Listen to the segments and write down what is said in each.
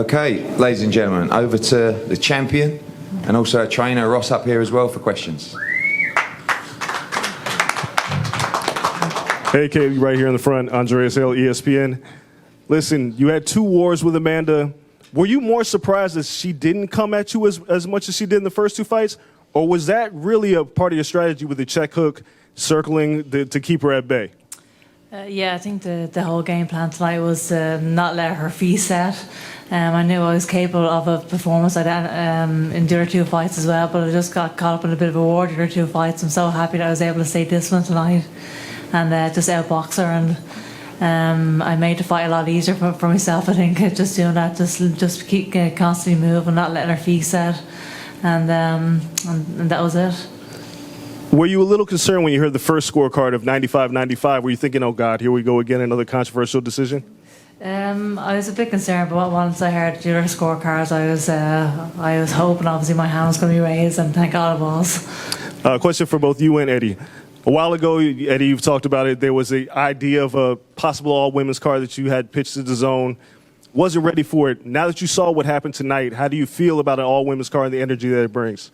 Okay, ladies and gentlemen, over to the champion and also a trainer, Ross, up here as well for questions. Hey, Katie, right here in the front, Andreas L, ESPN. Listen, you had 2 wars with Amanda. Were you more surprised that she didn't come at you as much as she did in the first 2 fights? Or was that really a part of your strategy with the check hook circling to keep her at bay? Yeah, I think the whole game plan tonight was not let her feet set. I knew I was capable of a performance like that in the other 2 fights as well, but I just got caught up in a bit of a war in the other 2 fights. I'm so happy that I was able to stay disciplined tonight and just outbox her, and I made the fight a lot easier for myself. I think just doing that, just keep constantly moving, not letting her feet set, and that was it. Were you a little concerned when you heard the first scorecard of 95-95? Were you thinking, oh God, here we go again, another controversial decision? I was a bit concerned, but once I heard the other scorecards, I was hoping obviously my hand was going to be raised, and thank God it was. Question for both you and Eddie. A while ago, Eddie, you've talked about it. There was the idea of a possible all-women's card that you had pitched to the zone. Wasn't ready for it. Now that you saw what happened tonight, how do you feel about an all-women's card and the energy that it brings?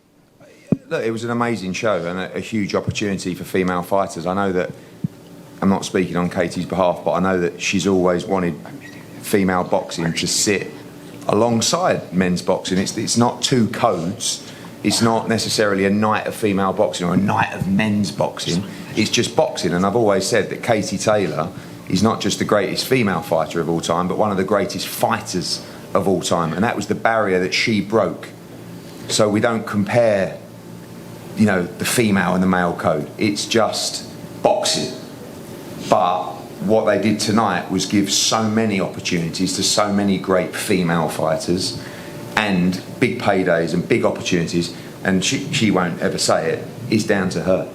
Look, it was an amazing show and a huge opportunity for female fighters. I know that, I'm not speaking on Katie's behalf, but I know that she's always wanted female boxing to sit alongside men's boxing. It's not 2 codes. It's not necessarily a night of female boxing or a night of men's boxing. It's just boxing. And I've always said that Katie Taylor is not just the greatest female fighter of all time, but one of the greatest fighters of all time. And that was the barrier that she broke. So we don't compare, you know, the female and the male code. It's just boxing. But what they did tonight was give so many opportunities to so many great female fighters and big paydays and big opportunities, and she won't ever say it, is down to her.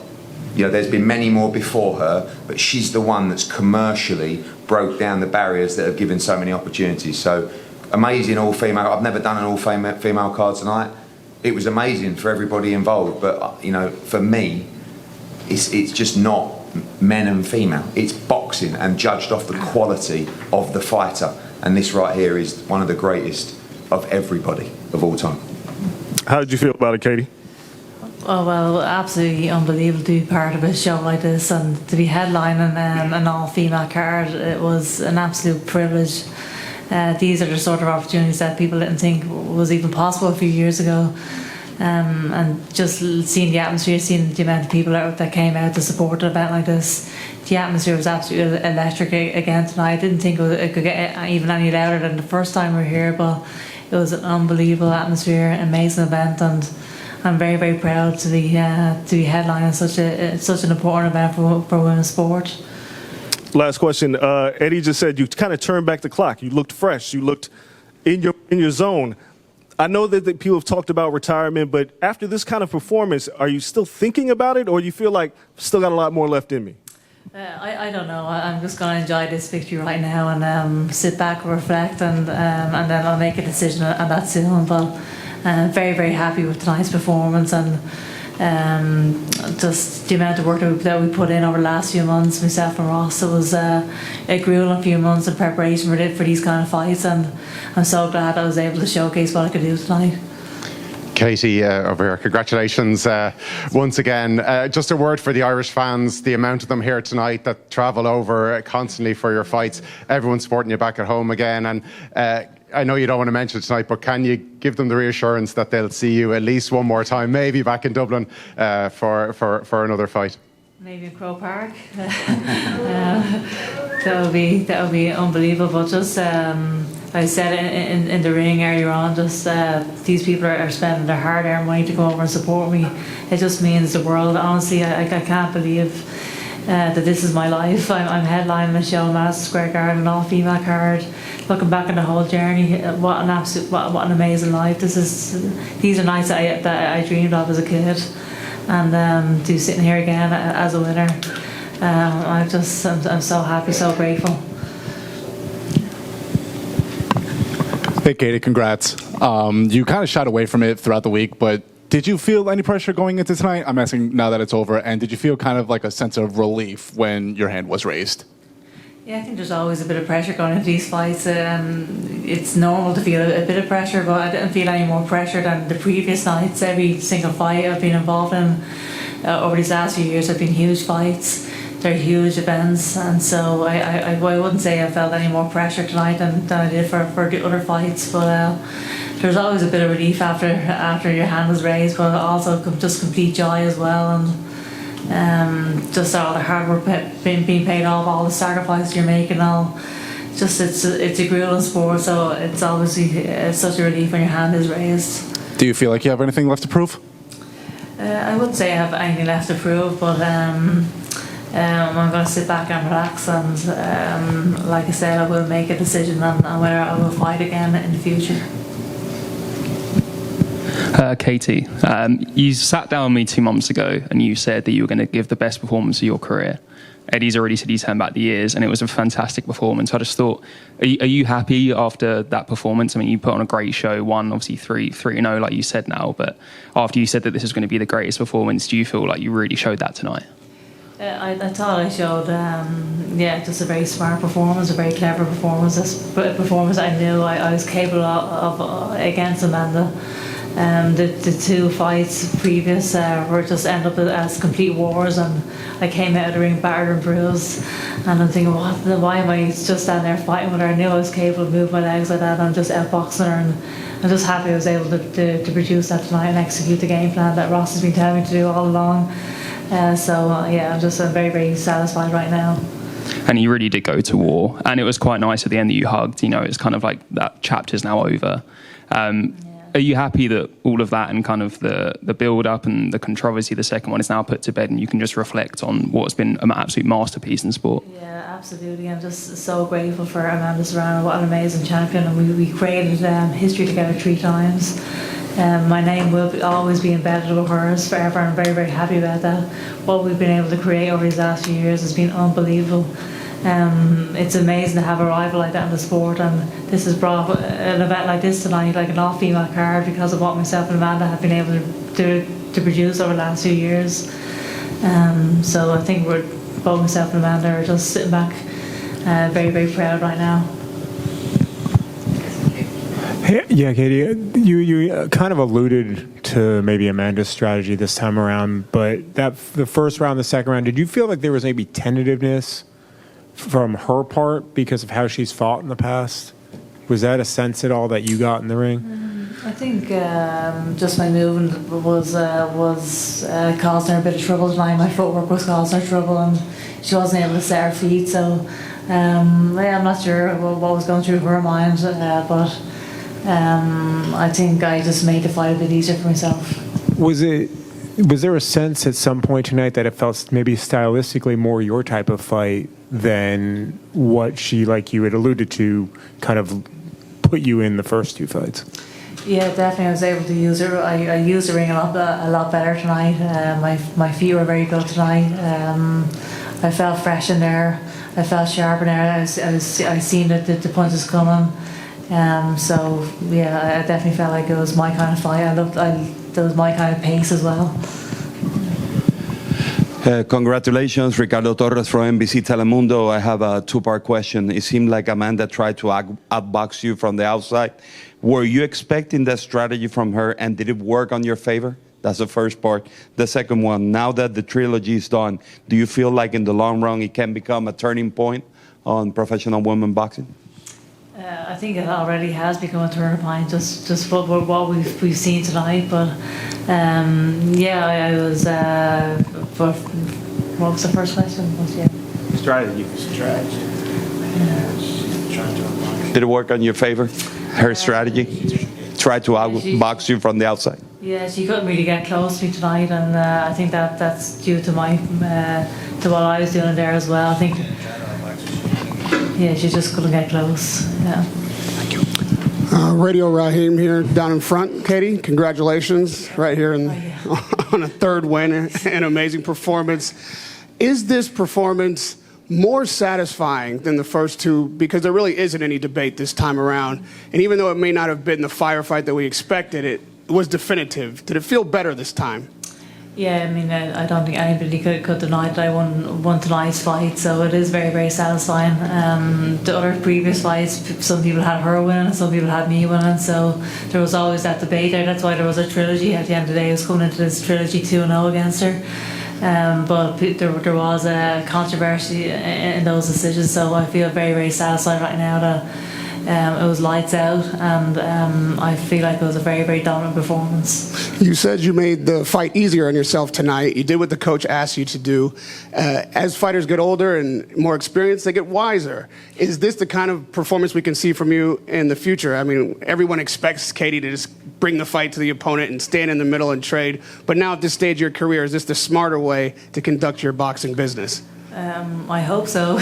You know, there's been many more before her, but she's the one that's commercially broke down the barriers that have given so many opportunities. So amazing all-female. I've never done an all-female card tonight. It was amazing for everybody involved, but you know, for me, it's just not men and female. It's boxing and judged off the quality of the fighter. And this right here is one of the greatest of everybody of all time. How did you feel about it, Katie? Oh, well, absolutely unbelievable to be part of a show like this and to be headlining an all-female card. It was an absolute privilege. These are the sort of opportunities that people didn't think was even possible a few years ago. And just seeing the atmosphere, seeing the amount of people that came out to support an event like this, the atmosphere was absolutely electric again tonight. I didn't think it could get even any louder than the first time we were here, but it was an unbelievable atmosphere, amazing event, and I'm very, very proud to be headlining such an important event for women's sport. Last question. Eddie just said you kind of turned back the clock. You looked fresh. You looked in your zone. I know that people have talked about retirement, but after this kind of performance, are you still thinking about it, or do you feel like still got a lot more left in me? I don't know. I'm just going to enjoy this victory right now and sit back, reflect, and then I'll make a decision on that soon. But very, very happy with tonight's performance and just the amount of work that we put in over the last few months, myself and Ross. It was a grueling few months in preparation for these kind of fights, and I'm so glad I was able to showcase what I could do tonight. Katie, over here, congratulations once again. Just a word for the Irish fans, the amount of them here tonight that travel over constantly for your fights. Everyone's supporting you back at home again. And I know you don't want to mention it tonight, but can you give them the reassurance that they'll see you at least one more time, maybe back in Dublin for another fight? Maybe in Croke Park. That would be unbelievable. Just I said in the ring earlier on, just these people are spending their hard-earned money to come over and support me. It just means the world. Honestly, I can't believe that this is my life. I'm headlining a show in Madison Square Garden, an all-female card. Looking back on the whole journey, what an amazing life. These are nights that I dreamed of as a kid, and to be sitting here again as a winner, I'm so happy, so grateful. Hey, Katie, congrats. You kind of shied away from it throughout the week, but did you feel any pressure going into tonight? I'm asking now that it's over, and did you feel kind of like a sense of relief when your hand was raised? Yeah, I think there's always a bit of pressure going into these fights. It's normal to feel a bit of pressure, but I didn't feel any more pressure than the previous nights. Every single fight I've been involved in over these last few years have been huge fights. They're huge events, and so I wouldn't say I felt any more pressure tonight than I did for the other fights. But there's always a bit of relief after your hand is raised, but also just complete joy as well. And just all the hard work being paid off, all the sacrifices you're making, it's a grueling sport, so it's obviously such a relief when your hand is raised. Do you feel like you have anything left to prove? I wouldn't say I have anything left to prove, but I'm going to sit back and relax, and like I said, I will make a decision on whether I will fight again in the future. Katie, you sat down with me 2 months ago and you said that you were going to give the best performance of your career. Eddie's already said he's turned back the years, and it was a fantastic performance. I just thought, are you happy after that performance? I mean, you put on a great show, won obviously 3-0 like you said now, but after you said that this is going to be the greatest performance, do you feel like you really showed that tonight? I thought I showed, just a very smart performance, a very clever performance, a performance I knew I was capable of against Amanda. The two fights previous were just end up as complete wars, and I came out of the ring battered and bruised, and I'm thinking, why am I just standing there fighting with her? I knew I was capable of moving my legs like that and just outboxing her, and I'm just happy I was able to produce that tonight and execute the game plan that Ross has been telling me to do all along. I'm very, very satisfied right now. And you really did go to war, and it was quite nice at the end that you hugged. You know, it's kind of like that chapter's now over. Are you happy that all of that and kind of the build-up and the controversy, the second one, is now put to bed, and you can just reflect on what's been an absolute masterpiece in sport? Yeah, absolutely. I'm just so grateful for Amanda Serrano. What an amazing champion. And we created history together 3 times. My name will always be embedded with hers forever. I'm very, very happy about that. What we've been able to create over these last few years has been unbelievable. It's amazing to have a rival like that in the sport, and this has brought an event like this tonight, like an all-female card, because of what myself and Amanda have been able to produce over the last few years. So I think both myself and Amanda are just sitting back very, very proud right now. Yeah, Katie, you kind of alluded to maybe Amanda's strategy this time around, but the first round, the second round, did you feel like there was maybe tentativeness from her part because of how she's fought in the past? Was that a sense at all that you got in the ring? I think just my movement was causing her a bit of trouble tonight. My footwork was causing her trouble, and she wasn't able to set her feet. So I'm not sure what was going through her mind, but I think I just made the fight a bit easier for myself. Was there a sense at some point tonight that it felt maybe stylistically more your type of fight than what she, like you had alluded to, kind of put you in the first 2 fights? Yeah, definitely. I was able to use her. I used the ring a lot better tonight. My feet were very good tonight. I felt fresh in there. I felt sharp in there. I seen the punches coming. I definitely felt like it was my kind of fight. It was my kind of pace as well. Congratulations, Ricardo Torres from NBC Telemundo. I have a 2-part question. It seemed like Amanda tried to outbox you from the outside. Were you expecting that strategy from her, and did it work on your favor? That's the first part. The second one, now that the trilogy is done, do you feel like in the long run it can become a turning point on professional women boxing? I think it already has become a turning point, just for what we've seen tonight. But I was. What was the first question? Strategy. Did it work on your favor? Her strategy? Try to outbox you from the outside? Yeah, she couldn't really get close to me tonight, and I think that's due to to what I was doing there as well. I think. Yeah, she just couldn't get close. Yeah. Thank you. Radio Raheem here, down in front. Katie, congratulations, right here on a 3rd win, an amazing performance. Is this performance more satisfying than the first 2? Because there really isn't any debate this time around. And even though it may not have been the firefight that we expected, it was definitive. Did it feel better this time? Yeah, I mean, I don't think anybody could deny that I won tonight's fight, so it is very, very satisfying. The other previous fights, some people had her winning and some people had me winning, so there was always that debate there. That's why there was a trilogy at the end of the day. I was coming into this trilogy 2-0 against her. But there was a controversy in those decisions, so I feel very, very satisfied right now that it was lights out, and I feel like it was a very, very dominant performance. You said you made the fight easier on yourself tonight. You did what the coach asked you to do. As fighters get older and more experienced, they get wiser. Is this the kind of performance we can see from you in the future? I mean, everyone expects Katie to just bring the fight to the opponent and stand in the middle and trade. But now at this stage of your career, is this the smarter way to conduct your boxing business? I hope so.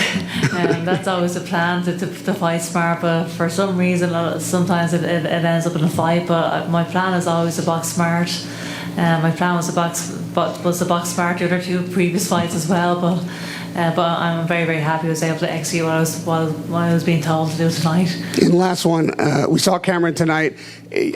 That's always the plan, to fight smart, but for some reason sometimes it ends up in a fight, but my plan is always to box smart. My plan was to box smart the other two previous fights as well, but I'm very, very happy I was able to execute what I was being told to do tonight. And last one, we saw Cameron tonight.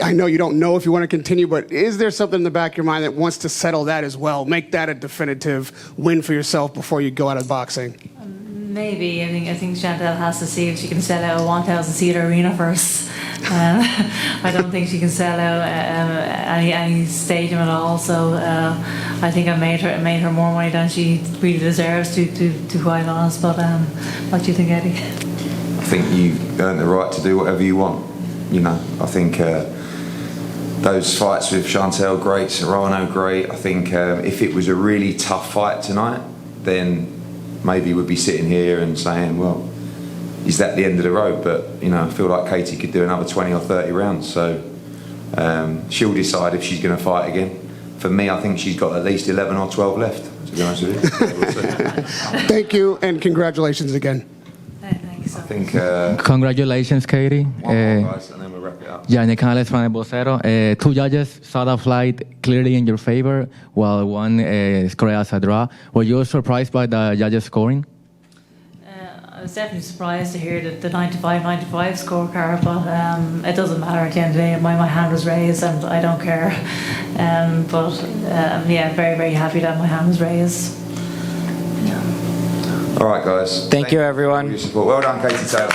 I know you don't know if you want to continue, but is there something in the back of your mind that wants to settle that as well? Make that a definitive win for yourself before you go out of boxing? Maybe. I think Chantel has to see if she can sell out a 1,000-seat arena first. I don't think she can sell out any stadium at all. So I think I made her more money than she really deserves, to be quite honest. But what do you think, Eddie? I think you've earned the right to do whatever you want. You know, I think those fights with Chantel, great. Serrano, great. I think if it was a really tough fight tonight, then maybe we'd be sitting here and saying, well, is that the end of the road? But, you know, I feel like Katie could do another 20 or 30 rounds. So she'll decide if she's going to fight again. For me, I think she's got at least 11 or 12 left, to be honest with you. We'll see. Thank you, and congratulations again. Thanks. I think Congratulations, Katie. one more, guys, and then we'll wrap it up. Yannick Canales from El Vocero. Two judges saw the flight clearly in your favor, while one scored as a draw. Were you surprised by the judges' scoring? I was definitely surprised to hear the 95-95 scorecard, but it doesn't matter at the end of the day. My hand was raised and I don't care. Yeah, very, very happy that my hand was raised. All right, guys. Thank you, everyone. For your support. Well done, Katie Taylor.